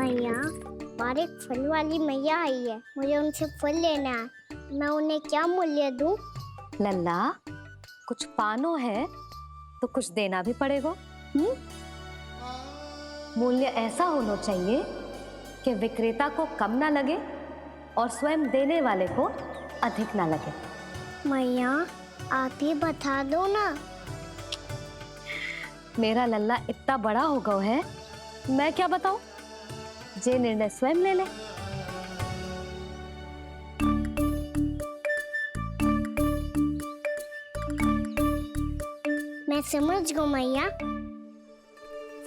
मैया, बाहर एक फल वाली मैया आई है, मुझे उनसे फल लेना है। मैं उन्हें क्या मूल्य दूं? लल्ला, कुछ पानो है तो कुछ देना भी पड़ेगा। मूल्य ऐसा होना चाहिए कि विक्रेता को कम ना लगे और स्वयं देने वाले को अधिक ना लगे। मैया, आप ही बता दो ना। मेरा लल्ला इतना बड़ा हो गया है, मैं क्या बताऊं? जे निर्णय स्वयं ले ले। मैं समझ गई मैया,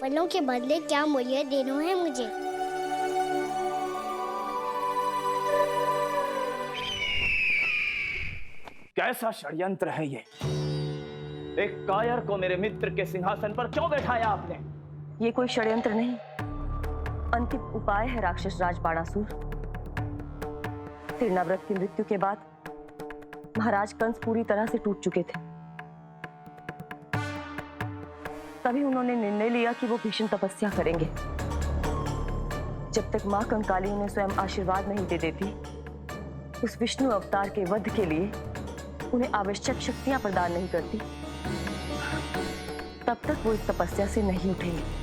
फलों के बदले क्या मूल्य देना है मुझे। कैसा षड्यंत्र है ये? एक कायर को मेरे मित्र के सिंहासन पर क्यों बैठाया आपने? ये कोई षड्यंत्र नहीं, अंतिम उपाय है राक्षस राज बाणासुर। तिरनाव्रत की मृत्यु के बाद महाराज कंस पूरी तरह से टूट चुके थे। तभी उन्होंने निर्णय लिया कि वो भीषण तपस्या करेंगे। जब तक मां कंकाली उन्हें स्वयं आशीर्वाद नहीं दे देती, उस विष्णु अवतार के वध के लिए उन्हें आवश्यक शक्तियां प्रदान नहीं करती, तब तक वो इस तपस्या से नहीं उठेंगे।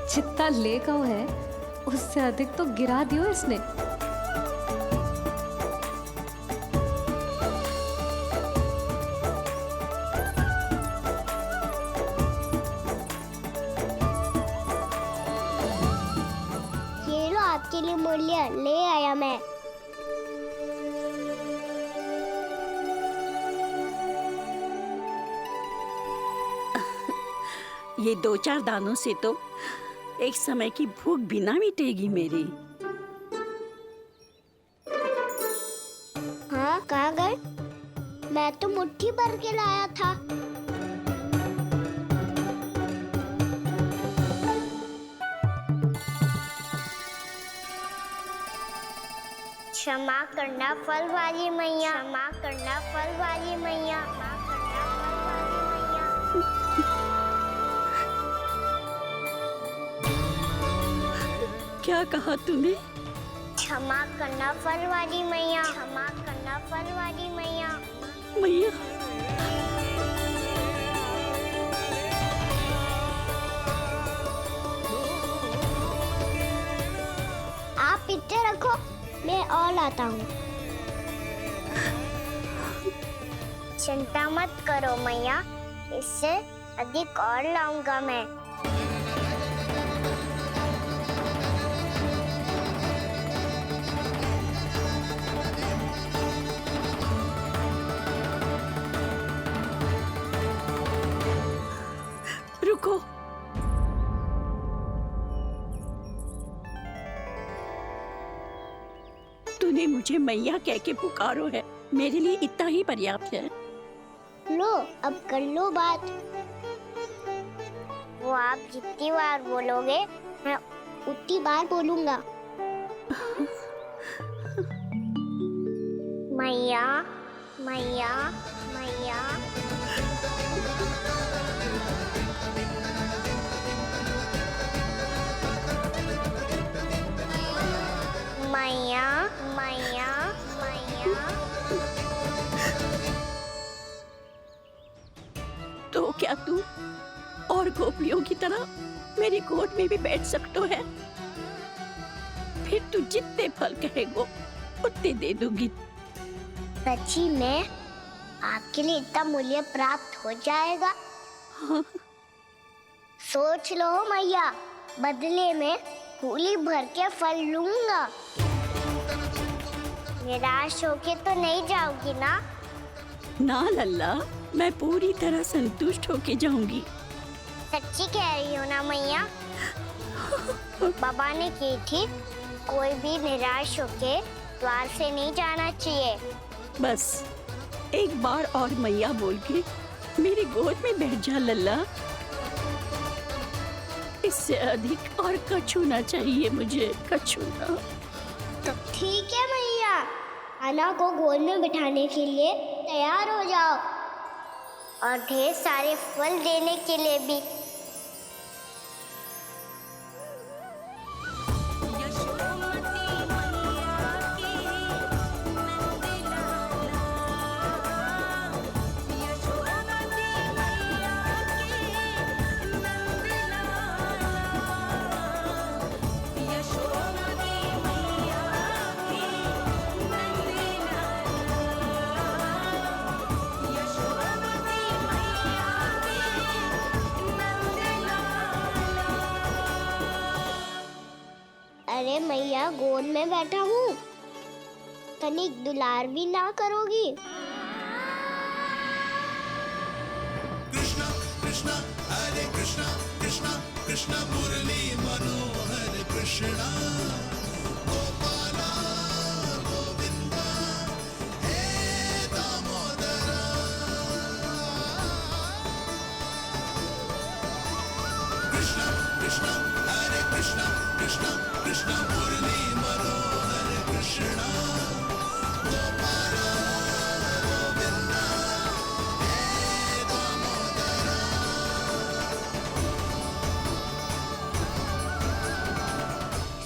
जितना ले गओ है उससे अधिक तो गिरा दियो इसने। ये लो आपके लिए मूल्य ले आया मैं। ये 2-4 दानों से तो एक समय की भूख भी ना मिटेगी मेरी। हाँ, कहाँ गए? मैं तो मुट्ठी भर के लाया था। क्षमा करना फल वाली मैया, क्षमा करना फल वाली मैया, क्षमा करना फल वाली मैया। क्या कहा तूने? क्षमा करना फल वाली मैया, क्षमा करना फल वाली मैया। मैया, आप इतने रखो, मैं और लाता हूँ। चिंता मत करो मैया, इससे अधिक और लाऊंगा मैं। रुको। तूने मुझे मैया कह के पुकारो है, मेरे लिए इतना ही पर्याप्त है। लो, अब कर लो बात। वो आप जितनी बार बोलोगे, मैं उतनी बार बोलूंगा। मैया, मैया, मैया। मैया, मैया, मैया। तो क्या तू और गोपियों की तरह मेरी गोद में भी बैठ सकता है? फिर तू जितने फल कहेगो उतने दे दूंगी। सच्ची में आपके लिए इतना मूल्य प्राप्त हो जाएगा? हाँ। सोच लो मैया, बदले में कूली भर के फल लूंगा। निराश होके तो नहीं जाओगी ना? ना लल्ला, मैं पूरी तरह संतुष्ट होके जाऊंगी। सच्ची कह रही हो ना मैया? बाबा ने की थी, कोई भी निराश होके द्वार से नहीं जाना चाहिए। बस एक बार और मैया बोल के मेरी गोद में बैठ जा लल्ला। इससे अधिक और कछु ना चाहिए मुझे, कछु ना। तो ठीक है मैया, अन्ना को गोद में बिठाने के लिए तैयार हो जाओ और ढेर सारे फल देने के लिए भी। अरे मैया, गोद में बैठा हूँ, तनिक दुलार भी ना करोगी? कृष्णा कृष्णा हरे कृष्णा कृष्णा कृष्णा मुरली मनोहर कृष्णा गोपाला गोविंदा हे दामोदरा। कृष्णा कृष्णा हरे कृष्णा कृष्णा कृष्णा मुरली मनोहर कृष्णा गोपाला गोविंदा हे दामोदरा।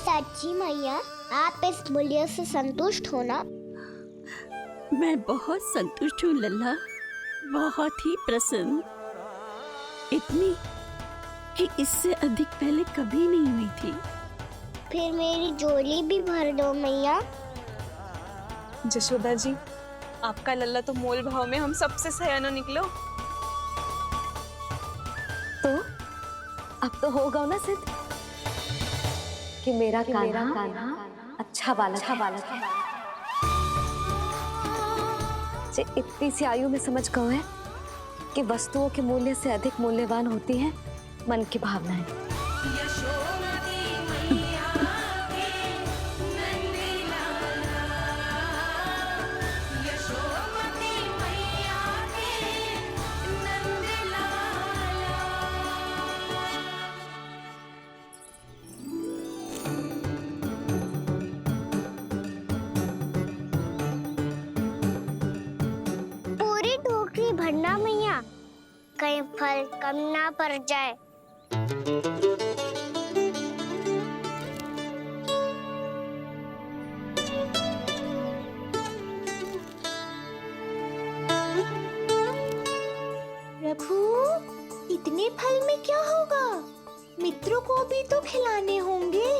सच्ची मैया, आप इस मूल्य से संतुष्ट हो ना? मैं बहुत संतुष्ट हूँ लल्ला, बहुत ही प्रसन्न। इतनी कि इससे अधिक पहले कभी नहीं हुई थी। फिर मेरी झोली भी भर दो मैया। जशोदा जी, आपका लल्ला तो मोल भाव में हम सबसे सयाना निकलो। तो अब तो होगा ना सिद्ध कि मेरा कान्हा अच्छा बालक है। जे इतनी सी आयु में समझ गए है कि वस्तुओं के मूल्य से अधिक मूल्यवान होती है मन की भावनाएं। पूरी टोकरी भरना मैया, कहीं फल कम ना पड़ जाए। प्रभु, इतने फल में क्या होगा? मित्रों को भी तो खिलाने होंगे।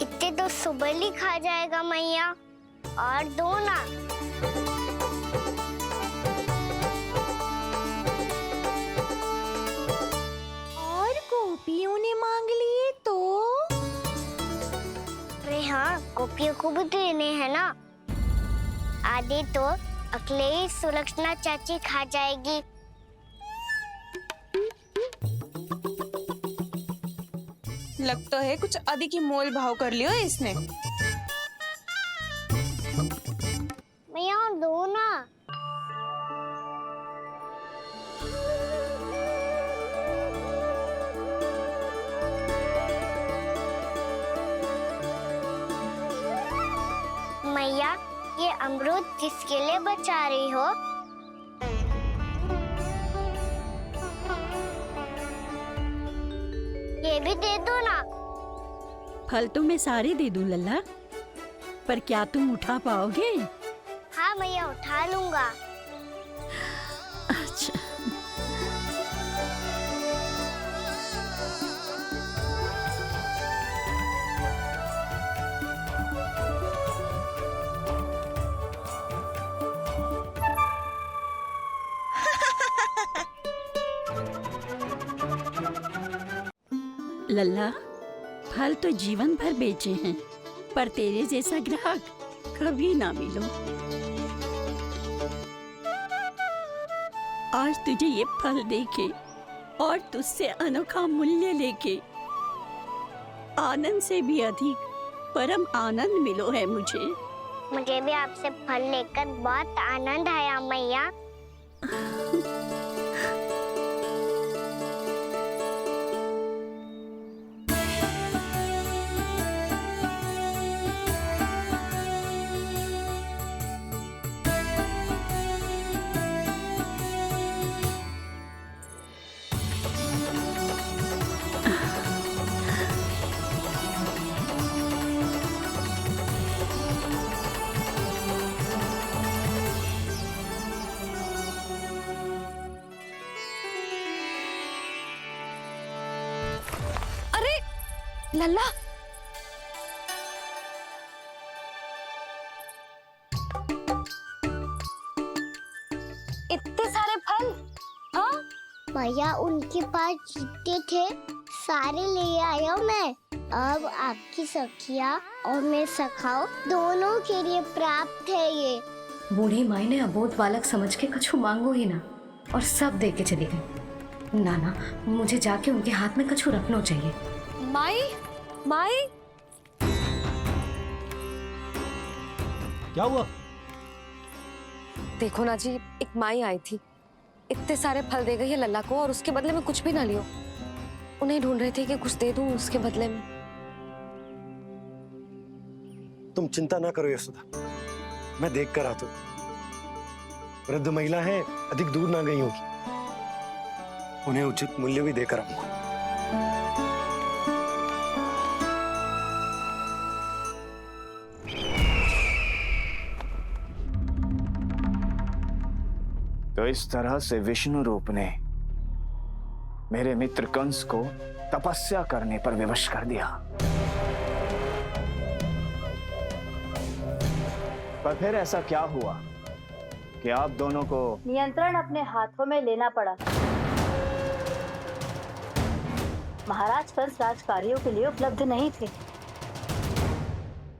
इतने तो सुबह ही खा जाएगा मैया, और दो ना। और गोपियों ने मांग लिए तो? अरे हाँ, गोपियों को भी देने हैं ना। आधे तो अकेले सुलक्षणा चाची खा जाएगी। लगता है कुछ अधिक ही मोल भाव कर लियो इसने। मैया और दो ना। मैया, ये अमरूद किसके लिए बचा रही हो? ये भी दे दो ना। फल तो मैं सारे दे दूं लल्ला, पर क्या तुम उठा पाओगे? हाँ मैया, उठा लूंगा। अच्छा। लल्ला, फल तो जीवन भर बेचे हैं, पर तेरे जैसा ग्राहक कभी ना मिलो। आज तुझे ये फल देके और तुझसे अनोखा मूल्य लेके आनंद से भी अधिक परम आनंद मिलो है मुझे। मुझे भी आपसे फल लेकर बहुत आनंद आया मैया। लल्ला, इतने सारे फल? हाँ भैया उनके पास जीते थे, सारे ले आया मैं। अब आपकी सखिया और मैं सखाओ दोनों के लिए प्राप्त है ये। बूढ़ी माई ने अबोध बालक समझ के कछु मांगो ही ना और सब दे के चली गई। नाना, मुझे जाके उनके हाथ में कछु रखना चाहिए। माई, माई, क्या हुआ? देखो ना जी, एक माई आई थी, इतने सारे फल दे गई है लल्ला को और उसके बदले में कुछ भी ना लियो। उन्हें ढूंढ रहे थे कि कुछ दे दूं उसके बदले में। तुम चिंता ना करो यशोदा, मैं देख कर आता हूं। वृद्ध महिला है, अधिक दूर ना गई होगी, उन्हें उचित मूल्य भी देकर आऊंगा। तो इस तरह से विष्णु रूप ने मेरे मित्र कंस को तपस्या करने पर विवश कर दिया। पर फिर ऐसा क्या हुआ कि आप दोनों को नियंत्रण अपने हाथों में लेना पड़ा? महाराज कंस राजकार्यों के लिए उपलब्ध नहीं थे।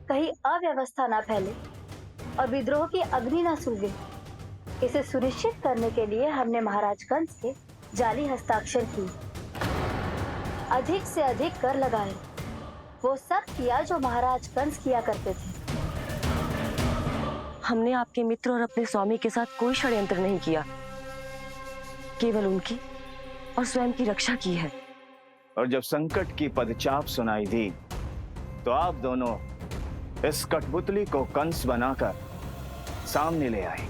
कहीं अव्यवस्था ना फैले और विद्रोह की अग्नि ना सूखे, इसे सुनिश्चित करने के लिए हमने महाराज कंस के जाली हस्ताक्षर किए, अधिक से अधिक कर लगाए, वो सब किया जो महाराज कंस किया करते थे। हमने आपके मित्र और अपने स्वामी के साथ कोई षड्यंत्र नहीं किया, केवल उनकी और स्वयं की रक्षा की है। और जब संकट की पदचाप सुनाई दी तो आप दोनों इस कठपुतली को कंस बनाकर सामने ले आए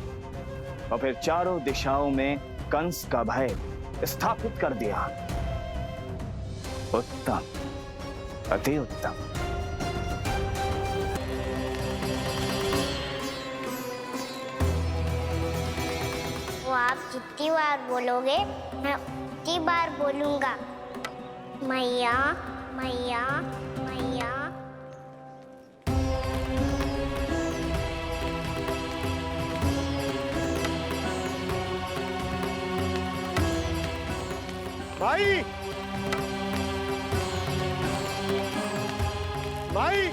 और फिर चारों दिशाओं में कंस का भय स्थापित कर दिया। उत्तम, अति उत्तम। वो आप जितनी बार बोलोगे मैं उतनी बार बोलूंगा। मैया मैया मैया। माई, माई,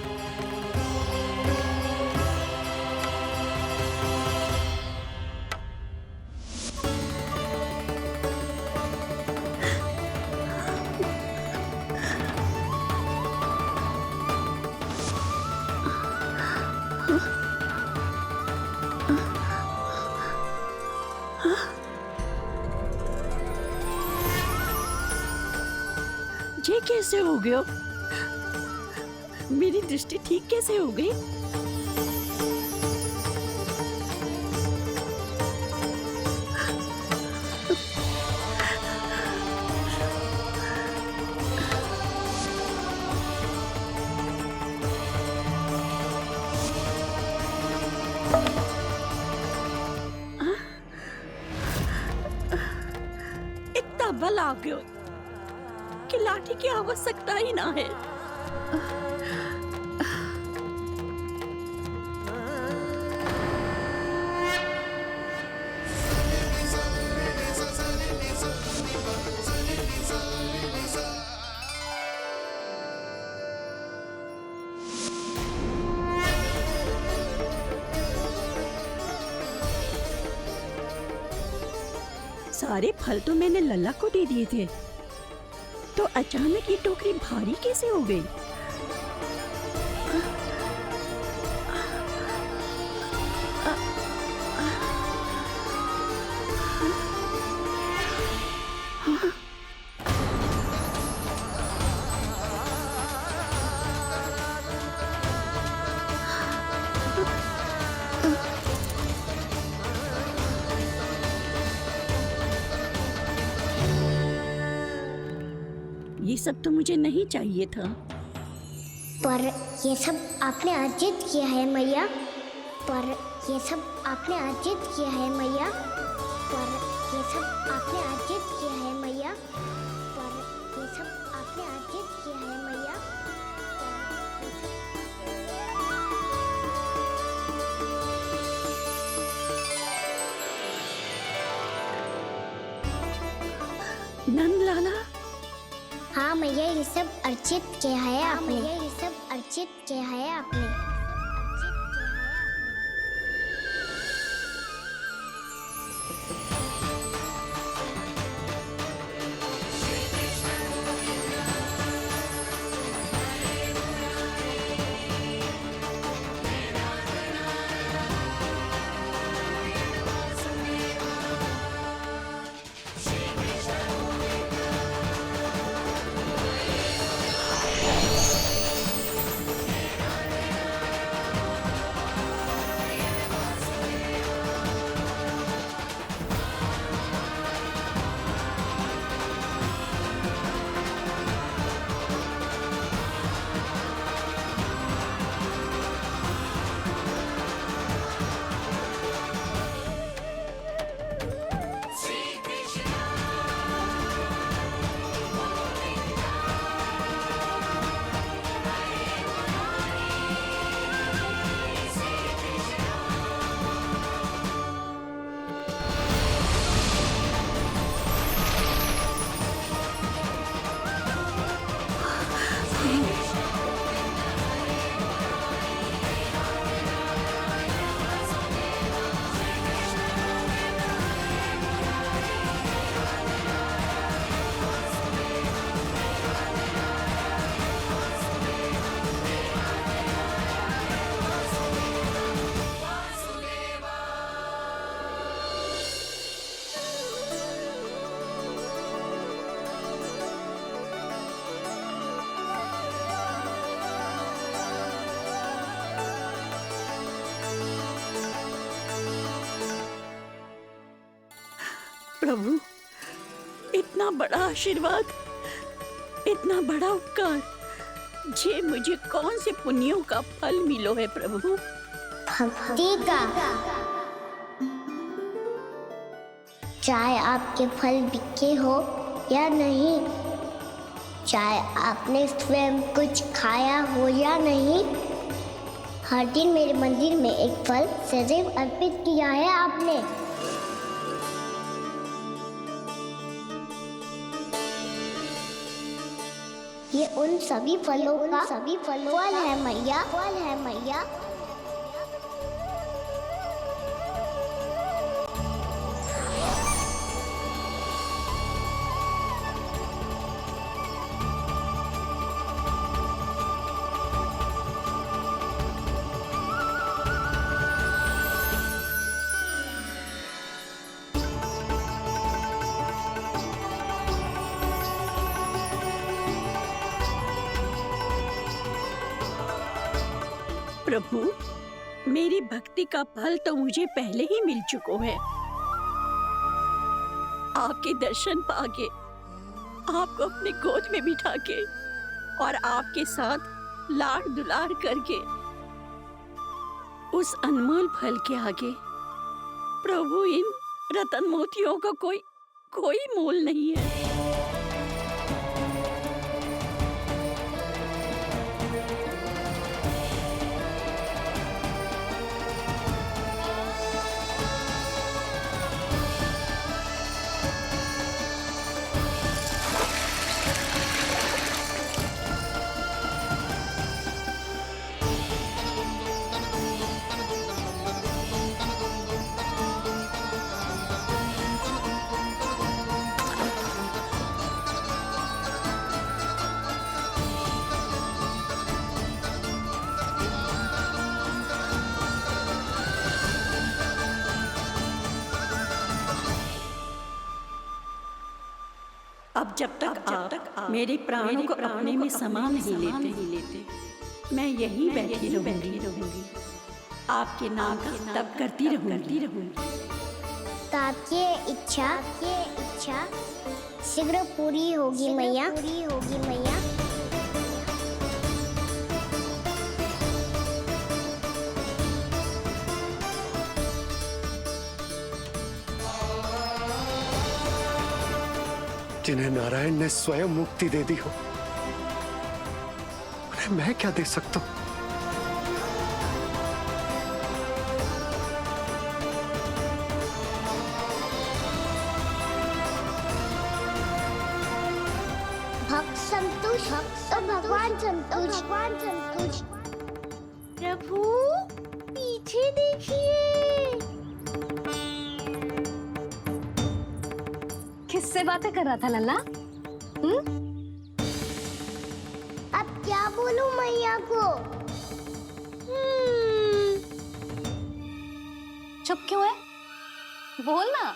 ये कैसे हो गया? मेरी दृष्टि ठीक कैसे हो गई? इतना बल आ गया कि लाठी की आवश्यकता ही ना है। सारे फल तो मैंने लल्ला को दे दिए थे, तो अचानक ये टोकरी भारी कैसे हो गई? ये सब तो मुझे नहीं चाहिए था। पर ये सब आपने अर्जित किया है मैया। पर ये सब आपने अर्जित किया है मैया। पर ये सब आपने अर्जित किया है मैया। पर ये सब आपने अर्जित किया है मैया। नंद लाला, हाँ मैया, ये सब अर्जित किया है आपने। ये सब अर्जित किया है आपने। प्रभु, इतना बड़ा आशीर्वाद, इतना बड़ा उपकार, जे मुझे कौन से पुण्यों का फल मिलो है प्रभु? भक्ति का। चाहे आपके फल बिके हो या नहीं, चाहे आपने स्वयं कुछ खाया हो या नहीं, हर दिन मेरे मंदिर में एक फल सदैव अर्पित किया है आपने। ये उन सभी फलों का फल है मैया। फल है मैया। प्रभु, मेरी भक्ति का फल तो मुझे पहले ही मिल चुका है। आपके दर्शन पाके, आपको अपने गोद में बिठा के और आपके साथ लाड़ दुलार करके, उस अनमोल फल के आगे प्रभु इन रतन मोतियों का कोई मोल नहीं है। अब जब तक आप मेरे प्राणों को अपने में समा नहीं लेते मैं यहीं बैठी रहूंगी। आपके नाम का तप करती रहूंगी। तो आपकी इच्छा शीघ्र पूरी होगी मैया। जिन्हें नारायण ने स्वयं मुक्ति दे दी हो, उन्हें मैं क्या दे सकता हूं? भक्त संतोष और भगवान संतोष। प्रभु पीछे देखिए। किससे बातें कर रहा था लल्ला? अब क्या बोलूं मैया को? चुप क्यों है? बोल ना।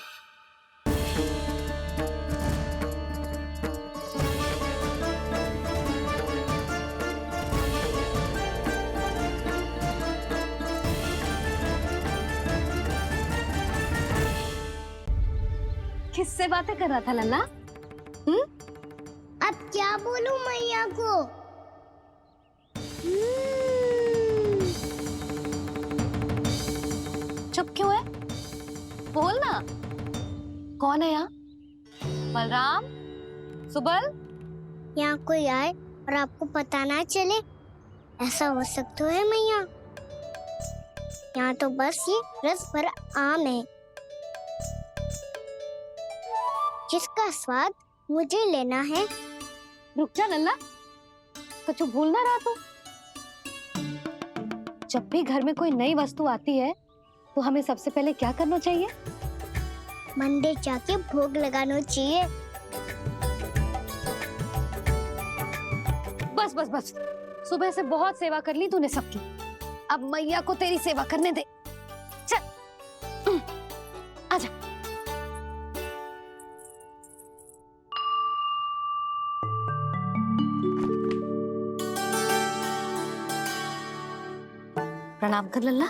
किससे बातें कर रहा था लल्ला? अब क्या बोलूं मैया को? चुप क्यों है? बोल ना। कौन है यहाँ? बलराम, सुबल? यहाँ कोई आए और आपको पता ना चले, ऐसा हो सकता है मैया? यहाँ तो बस ये रस भरा आम है जिसका स्वाद मुझे लेना है। रुक जा लल्ला, कुछ भूल ना रहा तू। जब भी घर में कोई नई वस्तु आती है तो हमें सबसे पहले क्या करना चाहिए? मंदिर जाके भोग लगाना चाहिए। बस बस बस, सुबह से बहुत सेवा कर ली तूने सबकी, अब मैया को तेरी सेवा करने दे। चल आजा। प्रणाम कर लल्ला।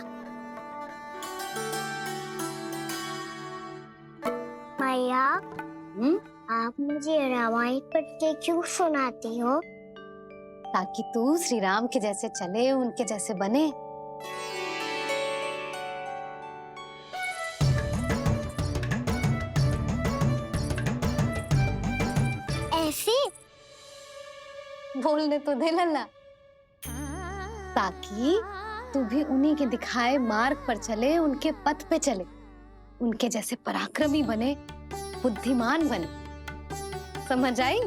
मैया, आप मुझे रामायण पढ़ के क्यों सुनाती हो? ताकि तू श्री राम के जैसे चले, उनके जैसे बने। ऐसे बोलने तो दे लल्ला, ताकि तू भी उन्हीं के दिखाए मार्ग पर चले, उनके पथ पे चले, उनके जैसे पराक्रमी बने, बुद्धिमान बने। समझ आई?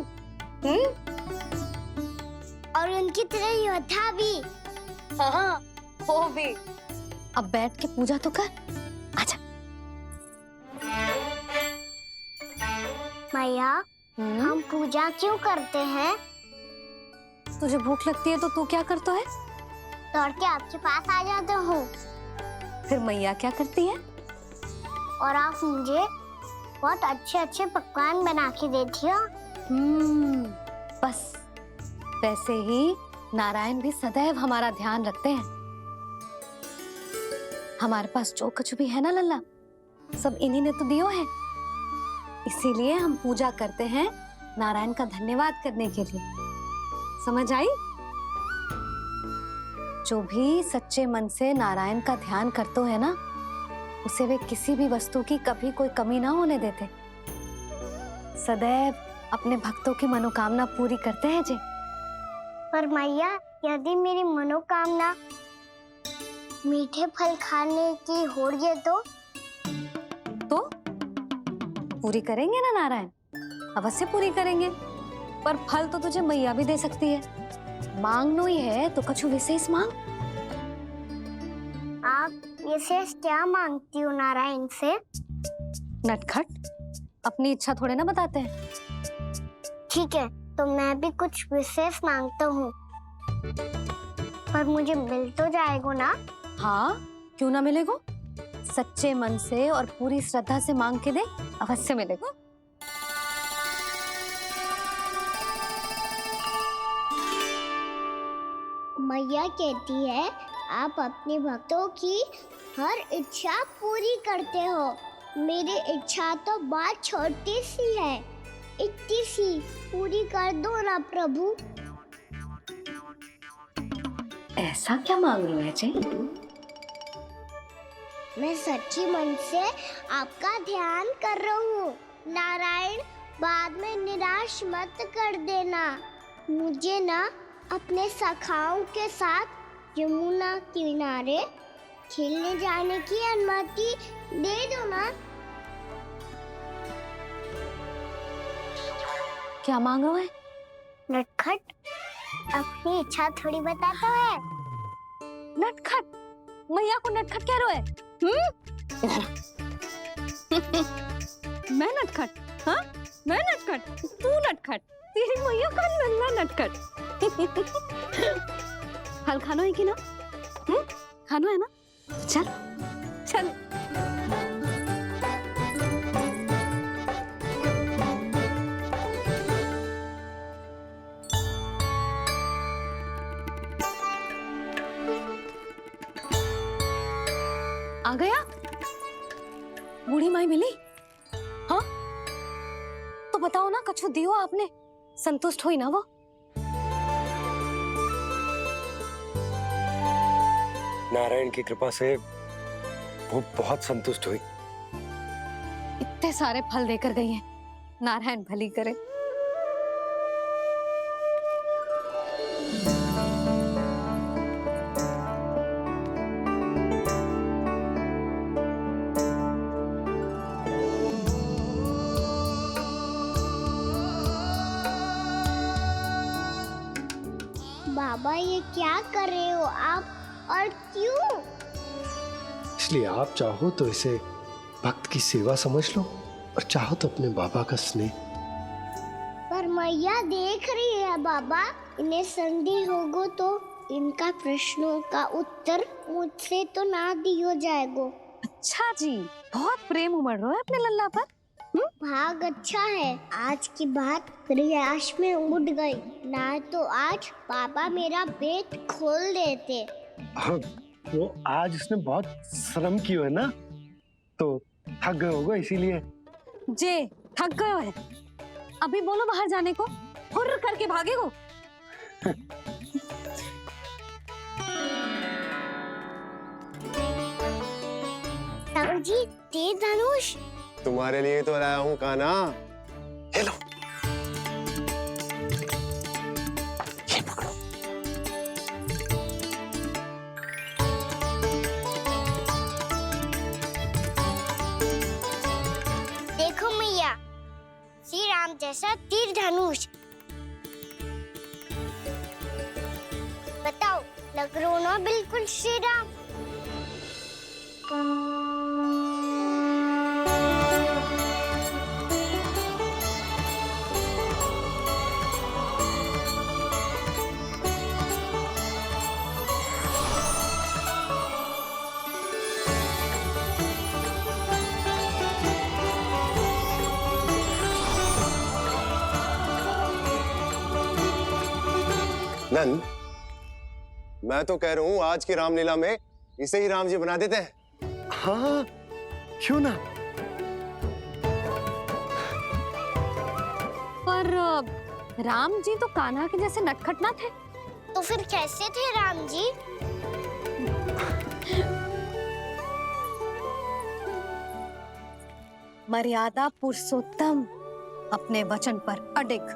और उनकी तरह योद्धा भी। हाँ, वो भी। अब बैठ के पूजा तो कर। आजा। मैया, हम पूजा क्यों करते हैं? तुझे भूख लगती है तो तू क्या करता है? दौड़ के आपके पास आ जाता हूँ। फिर मैया क्या करती है? और आप मुझे बहुत अच्छे अच्छे पकवान बना के देती हो। बस वैसे ही नारायण भी सदैव हमारा ध्यान रखते हैं। हमारे पास जो कुछ भी है ना लल्ला, सब इन्हीं ने तो दियो है। इसीलिए हम पूजा करते हैं नारायण का धन्यवाद करने के लिए। समझ आई? जो भी सच्चे मन से नारायण का ध्यान करते है ना, उसे वे किसी भी वस्तु की कभी कोई कमी ना होने देते। सदैव अपने भक्तों की मनोकामना पूरी करते हैं जी। पर मैया, यदि मेरी मनोकामना मीठे फल खाने की हो रही है तो पूरी करेंगे ना नारायण? अवश्य पूरी करेंगे, पर फल तो तुझे मैया भी दे सकती है। मांगनो ही है तो कुछ विशेष मांग। आप विशेष क्या मांगती हो नारायण से? नटखट, अपनी इच्छा थोड़े ना बताते हैं। ठीक है, तो मैं भी कुछ विशेष मांगता हूँ, पर मुझे मिल तो जाएगा ना? हाँ, क्यों ना मिलेगा? सच्चे मन से और पूरी श्रद्धा से मांग के दे, अवश्य मिलेगा। मैया कहती है आप अपने भक्तों की हर इच्छा पूरी करते हो। मेरी इच्छा तो बहुत छोटी सी है, इतनी सी पूरी कर दो ना प्रभु। ऐसा क्या मांग रहे हो जी? मैं सच्ची मन से आपका ध्यान कर रहा हूँ। नारायण, बाद में निराश मत कर देना। मुझे ना अपने सखाओं के साथ यमुना किनारे खेलने जाने की अनुमति दे दो ना। क्या मांग रहे हो? नटखट अपनी इच्छा थोड़ी बताता है। नटखट? मैया को नटखट कह रहे हो? मैं नटखट? हाँ, मैं नटखट, तू नटखट, तेरी मैया का नल्ला नटखट। फल खानो है कि ना? खानो है ना? चल चल। आ गया? बूढ़ी माई मिली? हाँ, तो बताओ ना, कछु दियो आपने, संतुष्ट हुई ना वो? नारायण की कृपा से वो बहुत संतुष्ट हुई। इतने सारे फल देकर गई हैं, नारायण भली करे। बाबा, ये क्या कर रहे हो आप और क्यों? इसलिए आप चाहो तो इसे भक्त की सेवा समझ लो और चाहो तो अपने बाबा का स्नेह। पर मैया देख रही है बाबा, इन्हें संदेह होगो तो इनका प्रश्नों का उत्तर मुझसे तो ना दियो जाएगो। अच्छा जी, बहुत प्रेम उमड़ रहा है अपने लल्ला पर। भाग अच्छा है, आज की बात प्रयास में उड़ गई, ना तो आज पापा मेरा पेट खोल देते। हाँ, वो आज उसने बहुत श्रम किया है ना, तो थक गए होगा इसीलिए। जे थक गए है, अभी बोलो बाहर जाने को, हुर्र करके भागेगो। राम जी, तेज धनुष। तुम्हारे लिए तो लाया हूँ कान्हा। ये लो। ये पकड़ो। देखो मैया, श्री राम जैसा तीर धनुष। बताओ, लग रहा ना बिल्कुल श्री राम? नंद, मैं तो कह रहा हूँ आज की रामलीला में इसे ही राम जी बना देते हैं। हाँ, क्यों ना? पर राम जी तो कान्हा के जैसे नटखट ना थे। तो फिर कैसे थे राम जी? मर्यादा पुरुषोत्तम, अपने वचन पर अडिग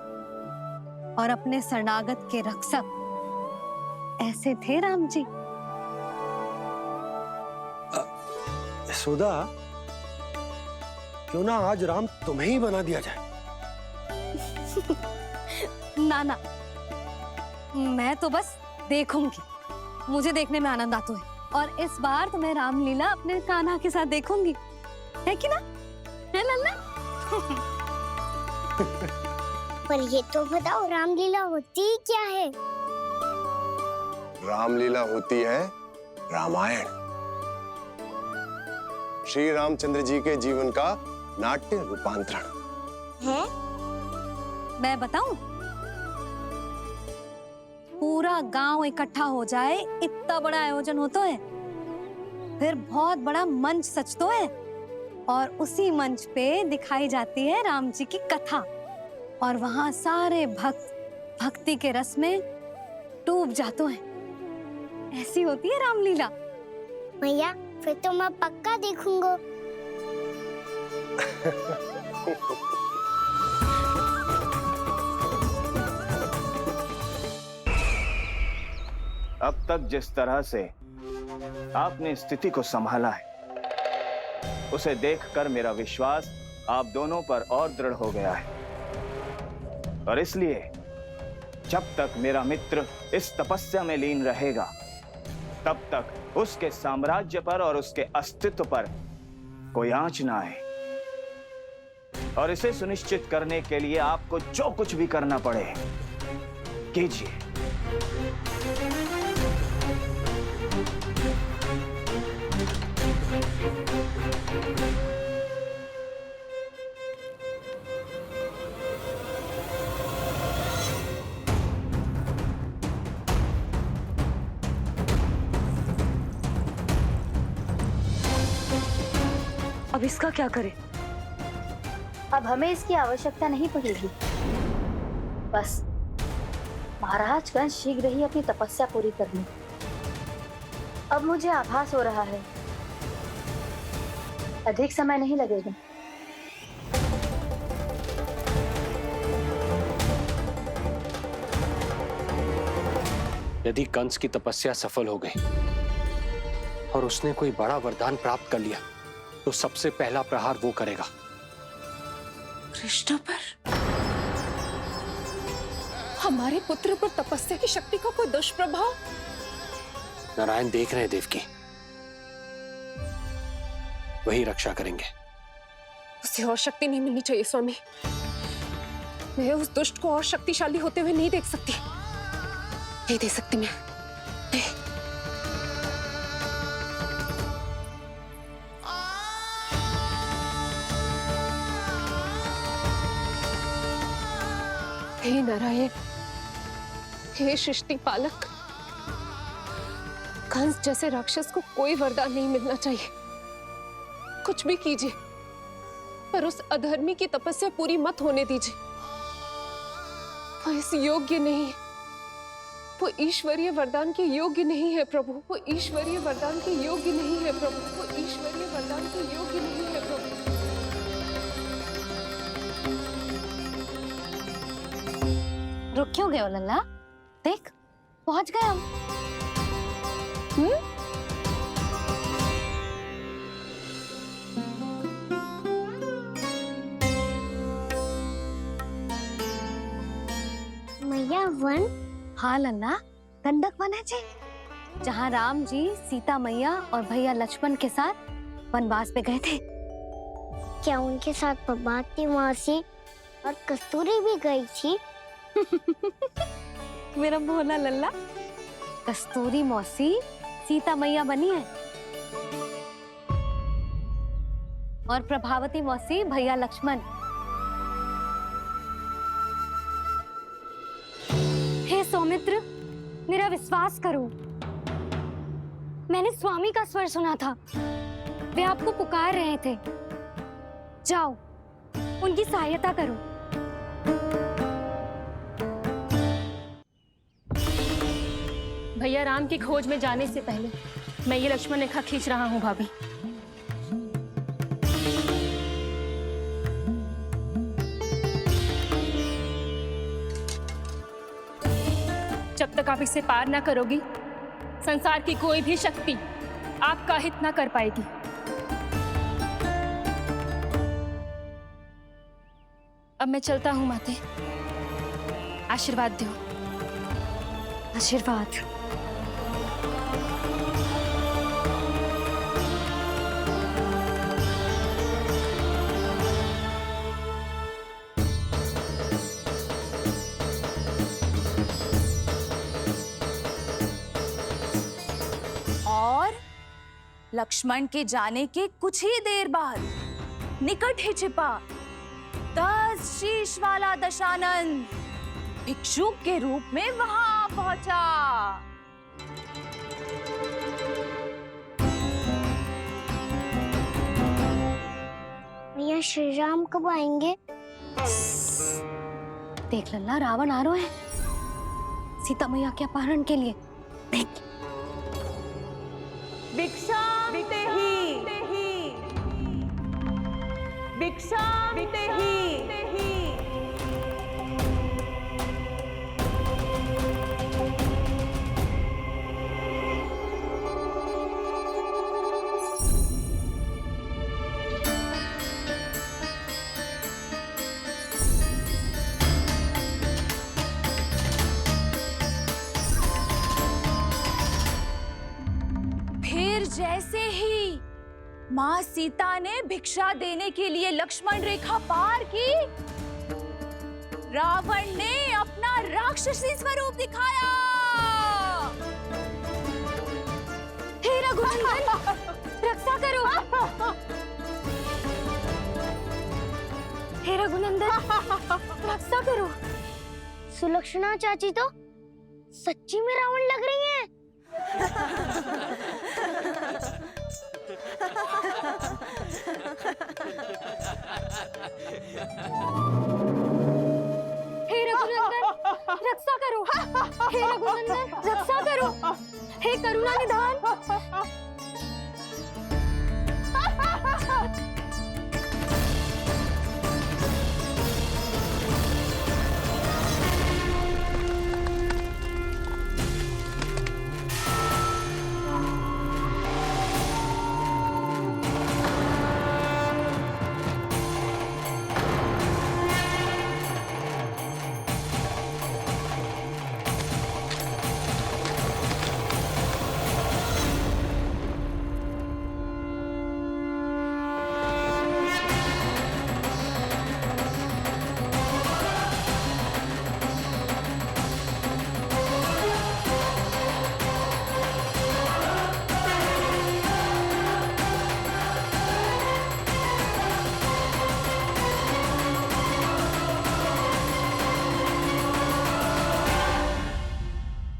और अपने शरणागत के रक्षक, ऐसे थे राम जी। यशोदा, क्यों ना आज राम तुम्हें ही बना दिया जाए? ना ना, मैं तो बस देखूंगी, मुझे देखने में आनंद आता है, और इस बार तो मैं रामलीला अपने कान्हा के साथ देखूंगी, है कि ना? है लल्ला? पर ये तो बताओ, रामलीला होती क्या है? रामलीला होती है रामायण। श्री रामचंद्र जी के जीवन का नाट्य रूपांतरण है। मैं बताऊं? पूरा गांव इकट्ठा हो जाए, इतना बड़ा आयोजन होता है, फिर बहुत बड़ा मंच सजतो है और उसी मंच पे दिखाई जाती है राम जी की कथा और वहां सारे भक्त भक्ति के रस में डूब जाते हैं। ऐसी होती है रामलीला। मैया फिर तो मैं पक्का देखूंगा। अब तक जिस तरह से आपने स्थिति को संभाला है, उसे देखकर मेरा विश्वास आप दोनों पर और दृढ़ हो गया है। और इसलिए जब तक मेरा मित्र इस तपस्या में लीन रहेगा, तब तक उसके साम्राज्य पर और उसके अस्तित्व पर कोई आंच ना आए। और इसे सुनिश्चित करने के लिए आपको जो कुछ भी करना पड़े कीजिए। अब इसका क्या करें? अब हमें इसकी आवश्यकता नहीं पड़ेगी। बस महाराज कंस शीघ्र ही अपनी तपस्या पूरी कर लें। अब मुझे आभास हो रहा है अधिक समय नहीं लगेगा। यदि कंस की तपस्या सफल हो गई और उसने कोई बड़ा वरदान प्राप्त कर लिया, तो सबसे पहला प्रहार वो करेगा। कृष्ण पर? हमारे पुत्र पर तपस्या की शक्ति का कोई दुष्प्रभाव? नारायण देख रहे हैं देवकी, वही रक्षा करेंगे। उसे और शक्ति नहीं मिलनी चाहिए स्वामी। मैं उस दुष्ट को और शक्तिशाली होते हुए नहीं देख सकती। नहीं दे सकती मैं। नहीं। हे नारायण, हे सृष्टि पालक, कंस जैसे राक्षस को कोई वरदान नहीं मिलना चाहिए। कुछ भी कीजिए, पर उस अधर्मी की तपस्या पूरी मत होने दीजिए। वो इस योग्य नहीं है। वो ईश्वरीय वरदान के योग्य नहीं है प्रभु। वो ईश्वरीय वरदान के योग्य नहीं है प्रभु। वो ईश्वरीय वरदान के योग्य नहीं है प्रभु। रुक क्यों गए हो लल्ला? देख पहुंच गए हम। मैया वन? हाँ लल्ला, गंडक वन है जी, जहाँ राम जी सीता मैया और भैया लक्ष्मण के साथ वनवास पे गए थे। क्या उनके साथ पद्मावती मौसी और कस्तूरी भी गई थी? मेरा भोला लल्ला, कस्तूरी मौसी सीता मैया बनी है और प्रभावती मौसी भैया लक्ष्मण। हे सौमित्र, मेरा विश्वास करो, मैंने स्वामी का स्वर सुना था। वे आपको पुकार रहे थे। जाओ, उनकी सहायता करो। भैया राम की खोज में जाने से पहले मैं ये लक्ष्मण रेखा खींच रहा हूँ भाभी। जब तक आप इसे पार ना करोगी, संसार की कोई भी शक्ति आपका हित ना कर पाएगी। अब मैं चलता हूँ माते, आशीर्वाद दो। आशीर्वाद। और लक्ष्मण के जाने के कुछ ही देर बाद निकट ही छिपा 10 शीश वाला दशानन भिक्षुक के रूप में वहां पहुंचा। मैया श्री राम कब आएंगे? देख लल्ला, रावण आ रहे हैं सीता मैया के अपहरण के लिए। देख। भिक्षा देहि, भिक्षा देहि। फिर जैसे ही माँ सीता ने भिक्षा देने के लिए लक्ष्मण रेखा पार की, रावण ने अपना राक्षसी स्वरूप दिखाया। हे रघुनंदन, रक्षा करो। हे रघुनंदन, रक्षा करो। सुलक्षणा चाची तो सच्ची में रावण लग रही हैं। हे रघुनंदन, रक्षा करो। हे रघुनंदन, रक्षा करो। हे करुणा निधान।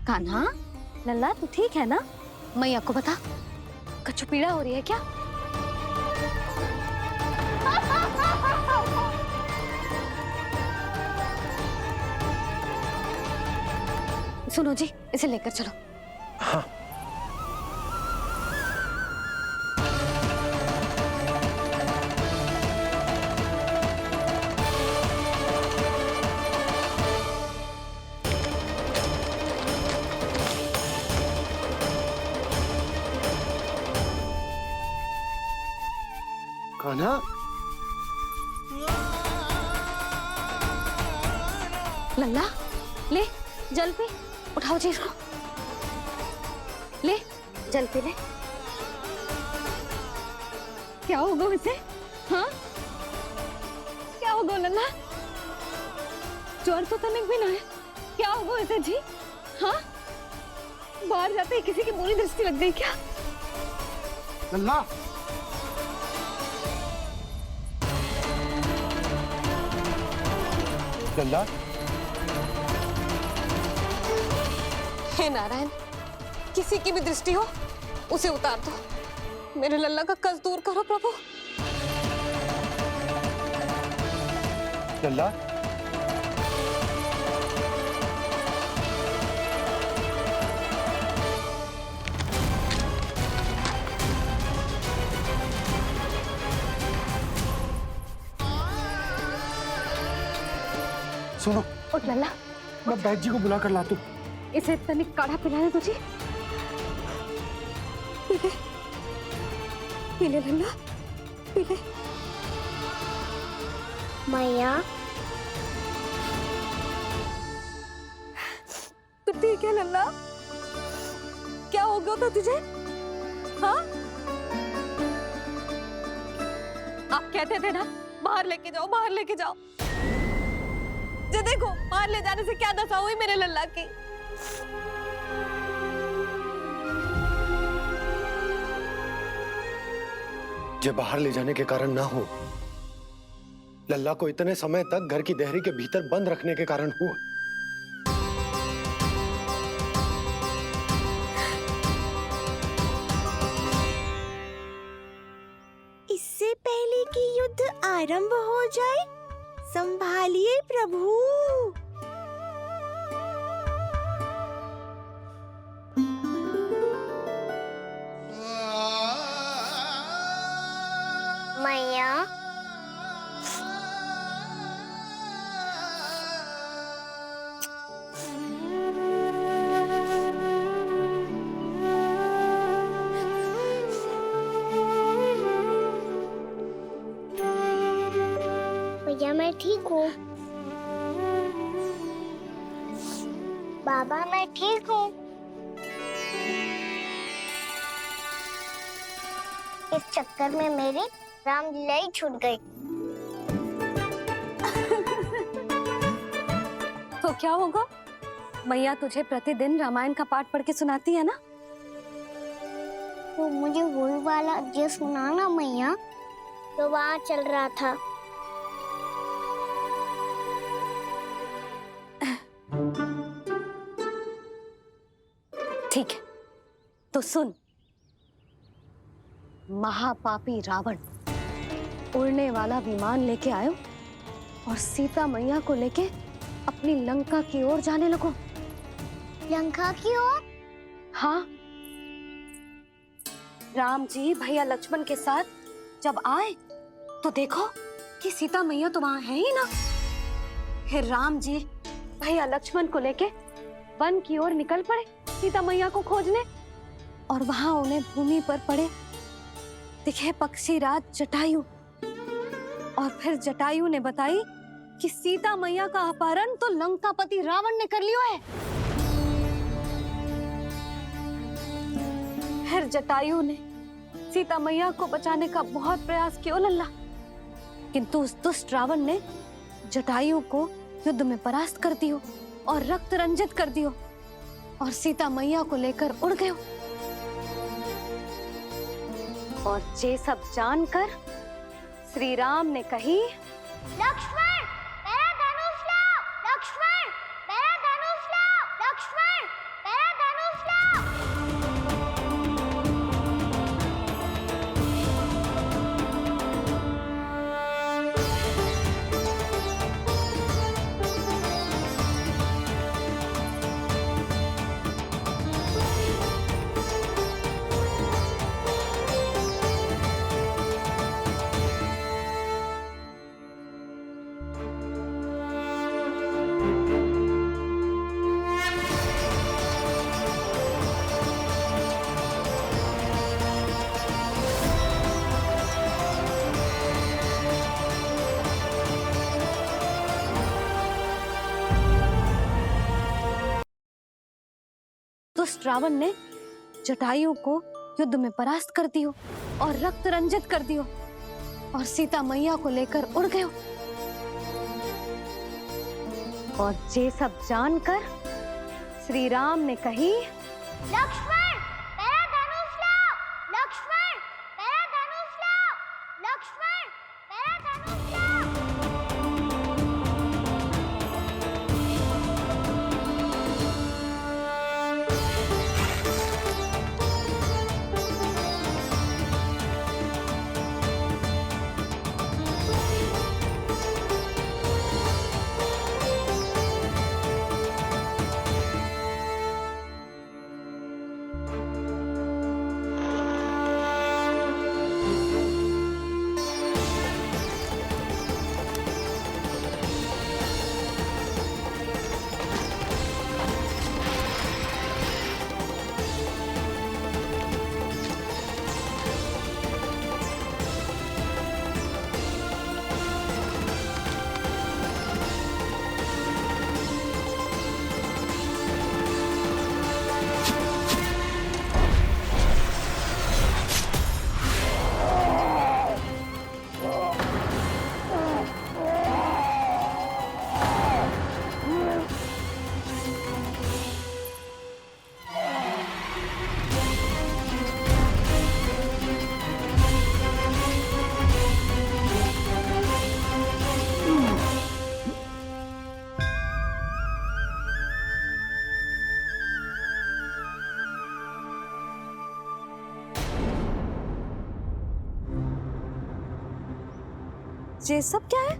कान्हा, लल्ला तू ठीक है ना? मैया को बता, कछु पीड़ा हो रही है क्या? सुनो जी, इसे लेकर चलो। हाँ। कान्हा, लल्ला ले जल पी, उठाओ जी इसको। ले जल पी ले। क्या होगा उसे? हाँ, क्या होगा लल्ला? ज्वर तो तनिक भी ना है। क्या होगा उसे जी? हाँ, बाहर जाते ही किसी की बुरी दृष्टि लग गई क्या? लल्ला, लल्ला। हे नारायण, किसी की भी दृष्टि हो उसे उतार दो। मेरे लल्ला का कष्ट दूर करो प्रभु। लल्ला, सुनो, उठ लल्ला, मैं बैद जी को बुला कर लाता हूँ। इसे तनिक काढ़ा पिलाने दो जी। पी ले, पी ले लल्ला, पी ले। मैया, तू ठीक है लल्ला? क्या हो गया था तुझे? हाँ, आप कहते थे ना बाहर लेके जाओ, बाहर लेके जाओ। जे देखो, बाहर ले जाने से क्या दशा हुई मेरे लल्ला की। जे बाहर ले जाने के कारण ना हो, लल्ला को इतने समय तक घर की देहरी के भीतर बंद रखने के कारण हुआ। पहले कि युद्ध आरंभ हो जाए। संभालिए प्रभु। मैया, भैया मैं ठीक हूँ। बाबा मैं ठीक हूँ। इस चक्कर में मेरी रामलीला ही छूट गई। तो क्या होगा? मैया तुझे प्रतिदिन रामायण का पाठ पढ़ के सुनाती है ना? तो मुझे वही वाला जो सुनाना मैया, तो वहाँ चल रहा था। ठीक है, तो सुन। महापापी रावण उड़ने वाला विमान लेके आयो और सीता मैया को लेके अपनी लंका की ओर जाने लगो। लंका की ओर? हाँ, राम जी भैया लक्ष्मण के साथ जब आए तो देखो कि सीता मैया तो वहां है ही ना। फिर राम जी भैया लक्ष्मण को लेके वन की ओर निकल पड़े सीता मैया को खोजने, और वहां उन्हें भूमि पर पड़े दिखे पक्षीराज जटायु। और फिर जटायु ने बताई कि सीता मैया का अपहरण तो लंकापति रावण ने कर लियो है। फिर जटायु ने सीता मैया को बचाने का बहुत प्रयास किया लल्ला, किंतु उस दुष्ट रावण ने जटायु को युद्ध में परास्त कर दियो और रक्त रंजित कर दियो और सीता मैया को लेकर उड़ गयो। और ये सब जानकर श्री राम ने कही, लक्ष्मण मेरा धनुष लाओ, लक्ष्मण मेरा धनुष लाओ, लक्ष्मण मेरा धनुष लाओ। दुष्ट रावण ने जटायु को युद्ध में परास्त कर दियो और रक्त रंजित कर दियो और सीता मैया को लेकर उड़ गयो। और ये सब जानकर श्री राम ने कही, लक्ष्मण मेरा धनुष लाओ, लक्ष्मण मेरा धनुष लाओ, लक्ष्मण मेरा धनुष लाओ। ये सब क्या है?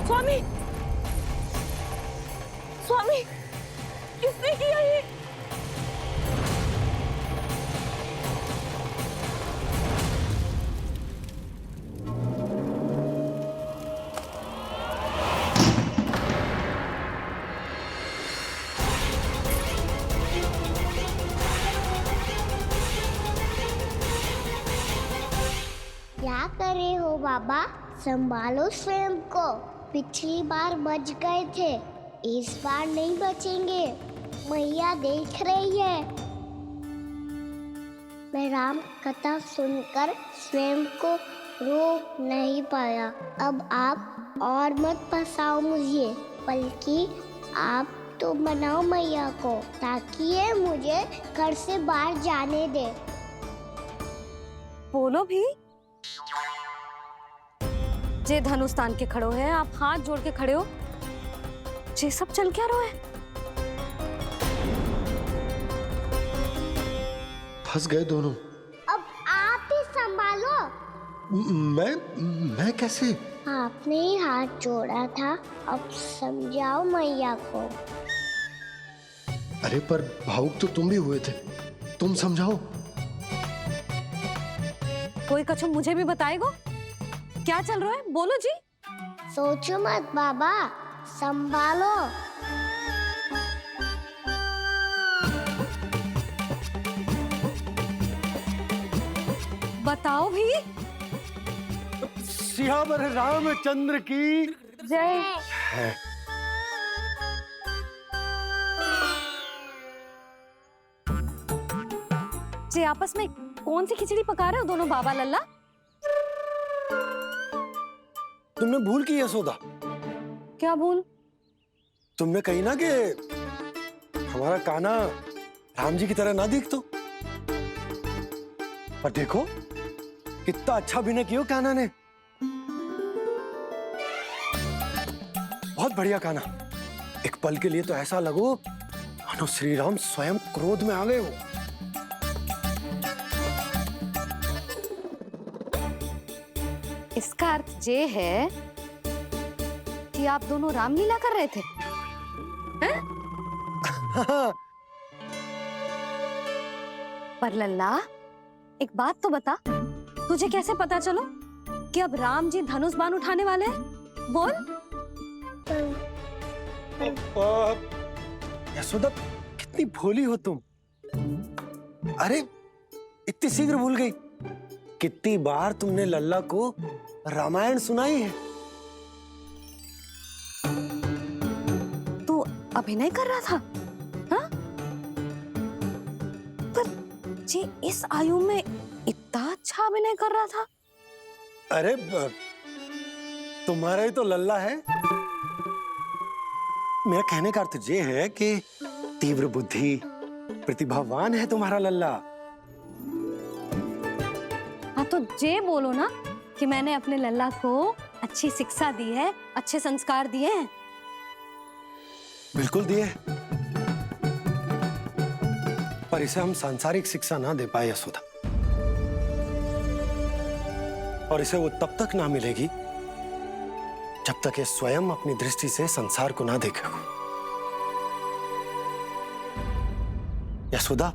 स्वामी, स्वामी, किसने किया ये? क्या कर रहे हो बाबा? संभालो स्वयं को। पिछली बार बच गए थे, इस बार नहीं बचेंगे। मैया देख रही है। मैं राम कथा सुनकर स्वयं को रोक नहीं पाया। अब आप और मत फंसाओ मुझे, बल्कि आप तो बनाओ मैया को, ताकि ये मुझे घर से बाहर जाने दे। बोलो भी। जे धनुष तान के खड़ो है, आप हाथ जोड़ के खड़े हो। ये सब चल क्या रहा है? फंस गए दोनों। अब आप ही संभालो। मैं कैसे? आपने ही हाथ जोड़ा था, अब समझाओ मैया को। अरे पर भावुक तो तुम भी हुए थे, तुम समझाओ। कोई कछु मुझे भी बताएगो? क्या चल रहा है? बोलो जी। सोचो मत बाबा, संभालो। बताओ भी। सियावर रामचंद्र की जय। है। जे आपस में कौन सी खिचड़ी पका रहे हो दोनों बाबा लल्ला? तुमने भूल की यशोदा? क्या भूल? तुमने कही ना कि हमारा कान्हा राम जी की तरह ना दिख तो। पर देखो कितना अच्छा अभिनय किया कान्हा ने। बहुत बढ़िया कान्हा। एक पल के लिए तो ऐसा लगो मानो श्री राम स्वयं क्रोध में आ गए हो। इसका अर्थ ये है कि आप दोनों रामलीला कर रहे थे, हैं? पर लल्ला एक बात तो बता, तुझे कैसे पता चलो कि अब राम जी धनुष बाण उठाने वाले हैं? बोल। यशोदा कितनी भोली हो तुम। अरे इतनी शीघ्र भूल गई। कितनी बार तुमने लल्ला को रामायण सुनाई है। तू अभिनय कर रहा था, हाँ? पर जी इस आयु में इतना अच्छा अभिनय कर रहा था। अरे तुम्हारा ही तो लल्ला है। मेरा कहने का अर्थ ये है कि तीव्र बुद्धि, प्रतिभावान है तुम्हारा लल्ला। हाँ तो जे बोलो ना कि मैंने अपने लल्ला को अच्छी शिक्षा दी है, अच्छे संस्कार दिए हैं। बिल्कुल दिए, पर इसे हम सांसारिक शिक्षा ना दे पाए यशोदा। और इसे वो तब तक ना मिलेगी जब तक ये स्वयं अपनी दृष्टि से संसार को ना देखेगा। यशोदा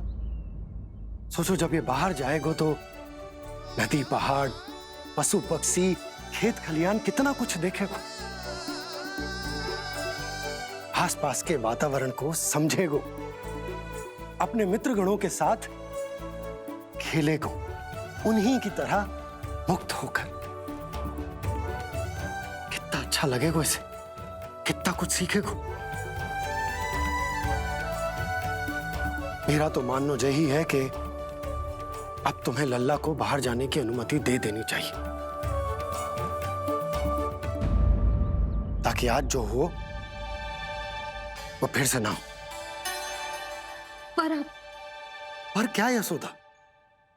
सोचो, जब ये बाहर जाएगा तो नदी, पहाड़, पशु पक्षी, खेत खलियान कितना कुछ देखेगा। आसपास के वातावरण को समझेगो, अपने मित्रगणों के साथ खेलेगो, उन्हीं की तरह मुक्त होकर। कितना अच्छा लगेगा इसे, कितना कुछ सीखेगो। मेरा तो मानना यही है कि अब तुम्हें लल्ला को बाहर जाने की अनुमति दे देनी चाहिए, ताकि आज जो हो वो फिर से ना हो। पर क्या यशोदा,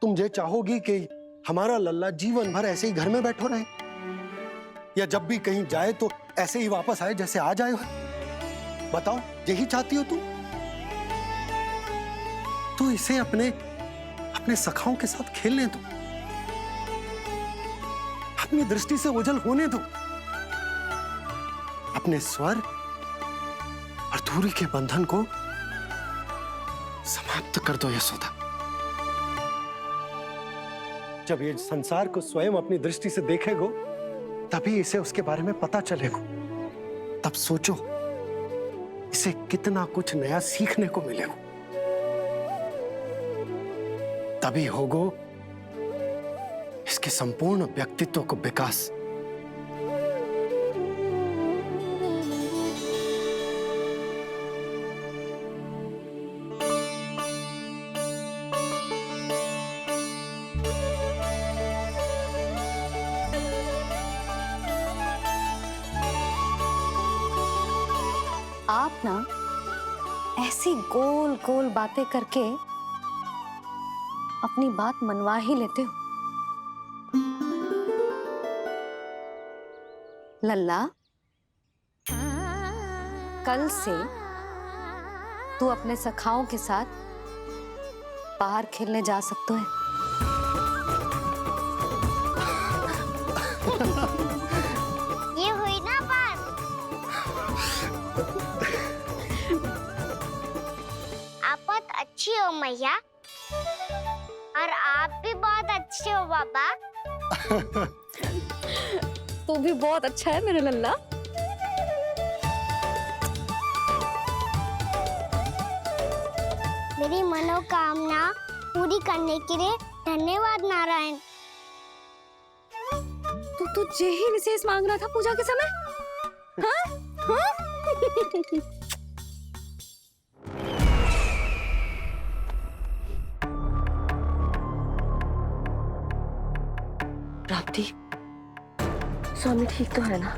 तुम ये चाहोगी कि हमारा लल्ला जीवन भर ऐसे ही घर में बैठो रहे, या जब भी कहीं जाए तो ऐसे ही वापस आए जैसे आज आए हो? बताओ, यही चाहती हो तुम? तो इसे अपने अपने सखाओं के साथ खेलने दो, अपनी दृष्टि से ओझल होने दो, अपने स्वर और दूरी के बंधन को समाप्त कर दो यशोदा। जब ये संसार को स्वयं अपनी दृष्टि से देखेगो, तभी इसे उसके बारे में पता चलेगा। तब सोचो, इसे कितना कुछ नया सीखने को मिलेगा। तभी होगो इसके संपूर्ण व्यक्तित्व को विकास। आप ना ऐसी गोल गोल बातें करके अपनी बात मनवा ही लेते हो। लल्ला, कल से तू अपने सखाओं के साथ बाहर खेलने जा सकते है। ये हुई ना बात। आप बहुत अच्छी हो मैया, और आप भी बहुत अच्छे हो बाबा। तू भी बहुत अच्छा है मेरे लल्ला। मेरी मनोकामना पूरी करने के लिए धन्यवाद नारायण। तू तुझे ही विशेष मांग रहा था पूजा के समय? हाँ? हाँ? प्राप्ति, स्वामी ठीक तो है ना?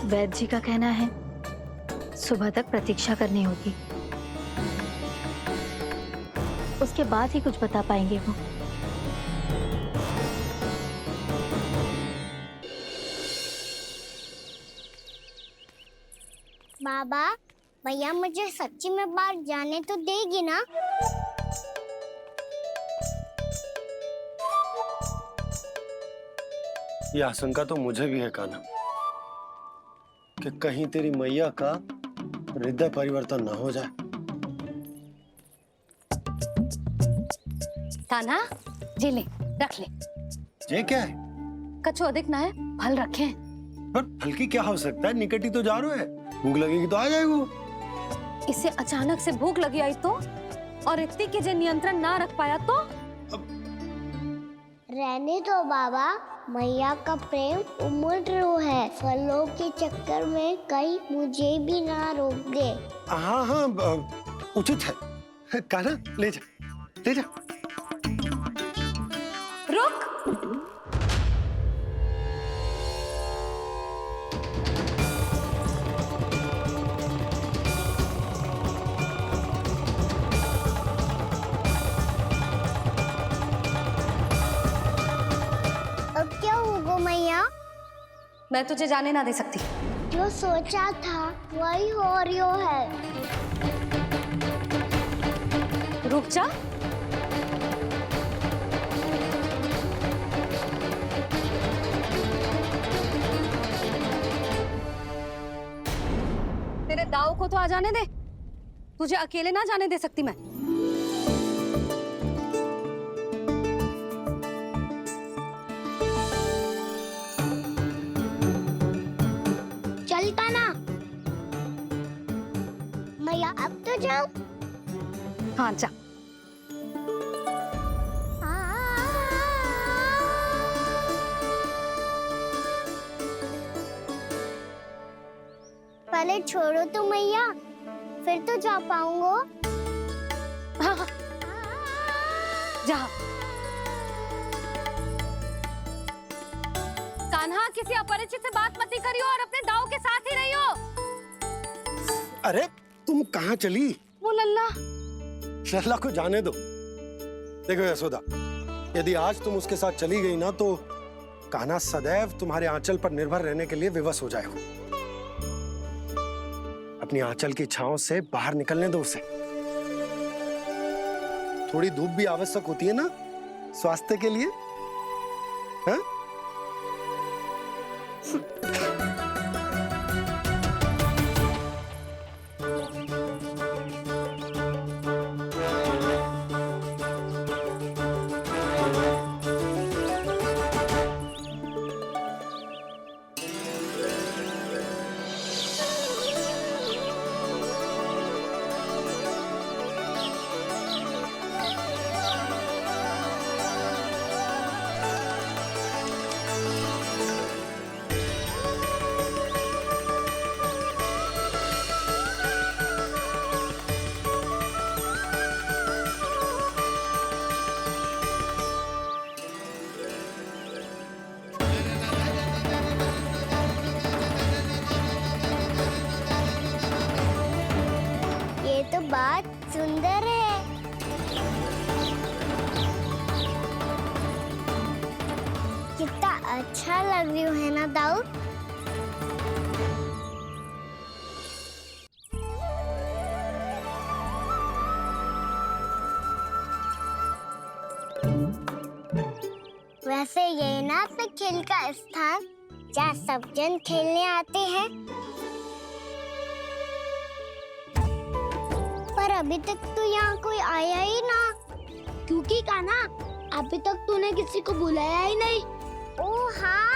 वैद्य जी का कहना है सुबह तक प्रतीक्षा करनी होगी, उसके बाद ही कुछ बता पाएंगे वो। बाबा, भैया मुझे सच्ची में बाहर जाने तो देगी ना? ये आशंका तो मुझे भी है कान्हा, कि कहीं तेरी मैया का हृदय परिवर्तन न हो जाए। कान्हा, जी ले, रख ले। ये क्या है? कछु अधिक ना है, फल रखे हैं। पर फल की क्या आवश्यकता है? निकट ही तो जा रहे हैं, भूख लगेगी तो आ जाएगा। इसे अचानक से भूख लगी आई तो, और इतनी के जे नियंत्रण ना रख पाया तो? रहने दो बाबा, मैया का प्रेम उमड़ है। फलों के चक्कर में कहीं मुझे भी ना रोक दे। हाँ हाँ, उचित है। कान्हा, ले जा, ले जा। रुक। अब क्या होगा मैया? मैं तुझे जाने ना दे सकती। जो सोचा था वही हो रही है। रुक जा। तेरे दाव को तो आ जाने दे, तुझे अकेले ना जाने दे सकती मैं। चलता ना मैया, अब तो जाओ। हाँ जा। पहले छोड़ो तो मैया, फिर तो जा पाऊंगा। हाँ हाँ, जा। कान्हा, किसी अपरिचित से बात मत करियो और अपने दाव के साथ ही रहियो। अरे तुम कहाँ चली? वो लल्ला। लल्ला को जाने दो, देखो यशोदा, यदि आज तुम उसके साथ चली गई ना तो कान्हा सदैव तुम्हारे आंचल पर निर्भर रहने के लिए विवश हो जाएगा। अपनी आंचल की छांव से बाहर निकलने दो उसे। थोड़ी धूप भी आवश्यक होती है ना स्वास्थ्य के लिए, हाँ? ये तो बात सुंदर है। कितना अच्छा लग रही है ना दाऊद? वैसे ये ना अपने खेल का स्थान जहाँ सब जन खेलने आते हैं, पर अभी तक तो यहाँ कोई आया ही ना। क्योंकि कान्हा, अभी तक तूने किसी को बुलाया ही नहीं। ओ हाँ,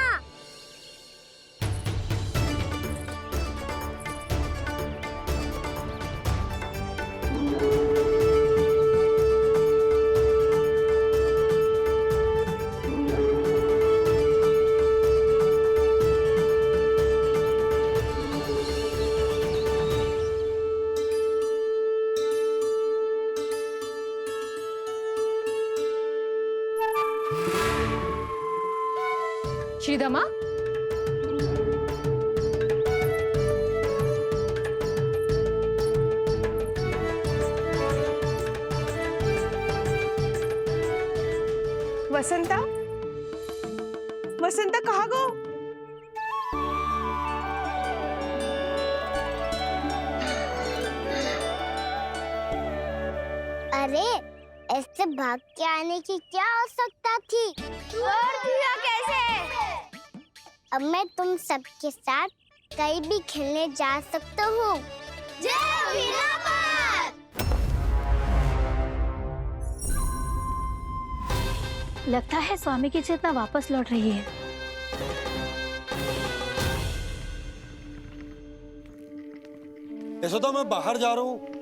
श्रीदमा, वसंता, वसंता कहाँ गो? अरे ऐसे भाग के आने की क्या आवश्यकता थी? छोड़ दिया कैसे? अब मैं तुम सबके साथ कहीं भी खेलने जा सकता हूँ। जय वीरापात! लगता है स्वामी की चेतना वापस लौट रही है। यशोदा, मैं बाहर जा रहा हूँ।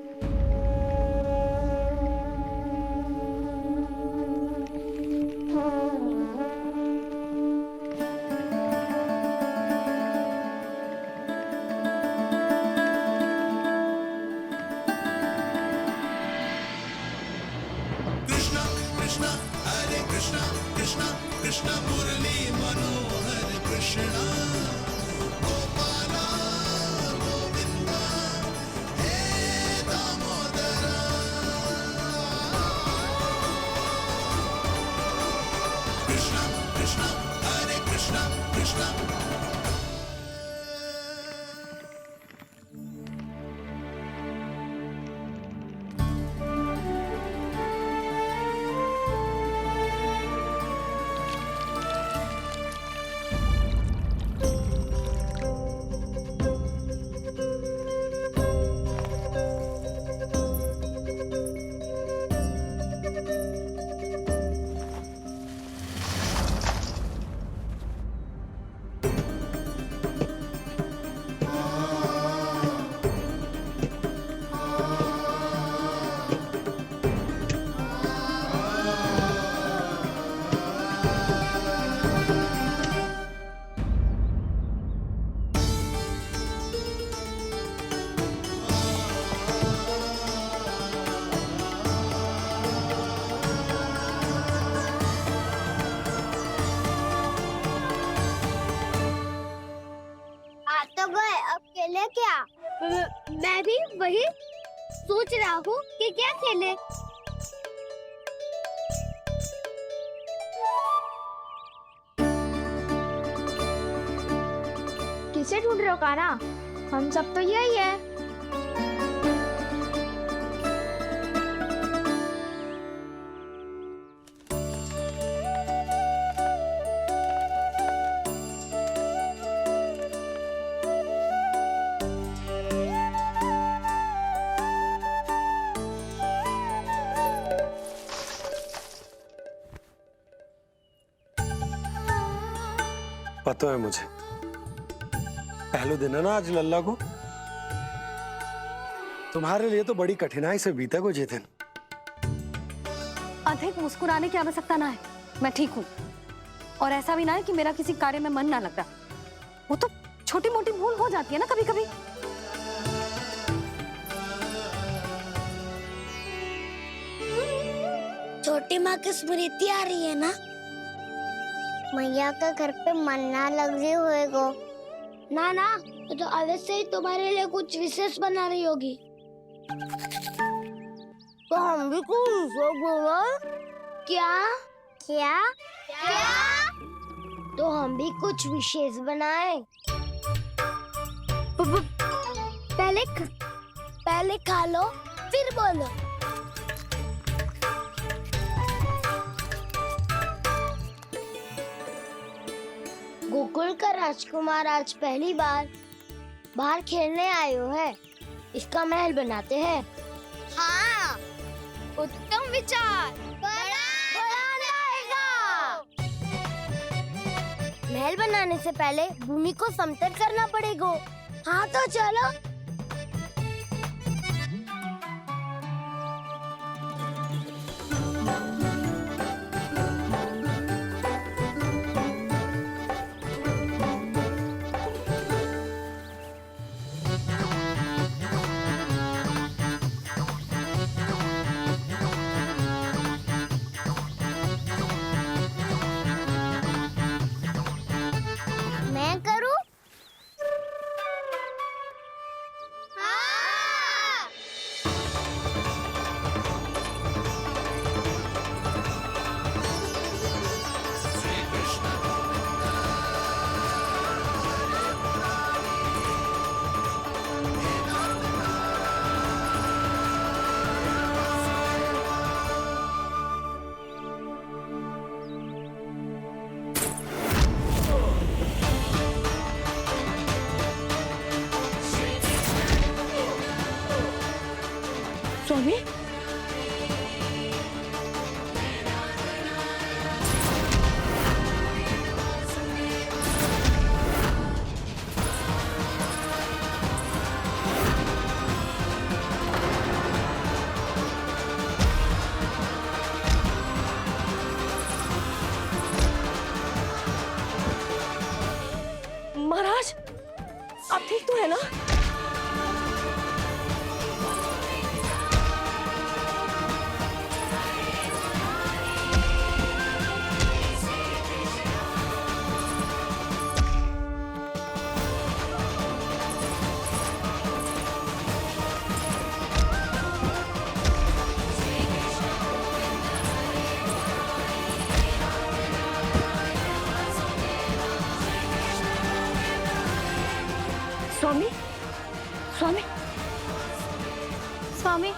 कृष्ण कृष्ण हरे कृष्ण कृष्ण कृष्ण मुरली मनोहर कृष्ण गोपाला गोविंदा हे दामोदरा कृष्ण कृष्ण हरे कृष्ण कृष्ण तो गए, अब खेले क्या? मैं भी वही सोच रहा हूँ कि क्या खेले। से ढूंढ रहे हो काना? हम सब तो यही है। पता है मुझे, पहले दिन है ना आज लल्ला को। तुम्हारे लिए तो बड़ी कठिनाई से बीता को ये दिन। अधिक मुस्कुराने की आवश्यकता ना है, मैं ठीक हूँ। और ऐसा भी ना है कि मेरा किसी कार्य में मन ना लग रहा। वो तो छोटी मोटी भूल हो जाती है ना कभी कभी। छोटी माँ की स्मृति आ रही है ना? मैया का घर पे मन ना लग रही होएगो। ना ना, तो अवश्य ही तुम्हारे लिए कुछ विशेष बना रही होगी। तो हम भी कुछ विशेष बोलो। क्या क्या क्या? तो हम भी कुछ विशेष बनाए। पहले खा लो फिर बोलो। गोकुल का राजकुमार आज पहली बार बाहर खेलने आए हो है। इसका महल बनाते हैं। हाँ, उत्तम विचार। बनाने आएगा। महल बनाने से पहले भूमि को समतल करना पड़ेगा। हाँ तो चलो। मैं करूं? हाँ। स्वामी, महाराज आप ठीक तो है ना? स्वामी, स्वामी, स्वामी,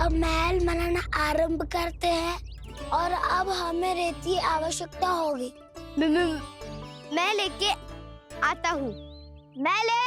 अब महल बनाना आरंभ करते हैं और अब हमें रेत की आवश्यकता होगी। मैं लेके आता हूँ। मैं ले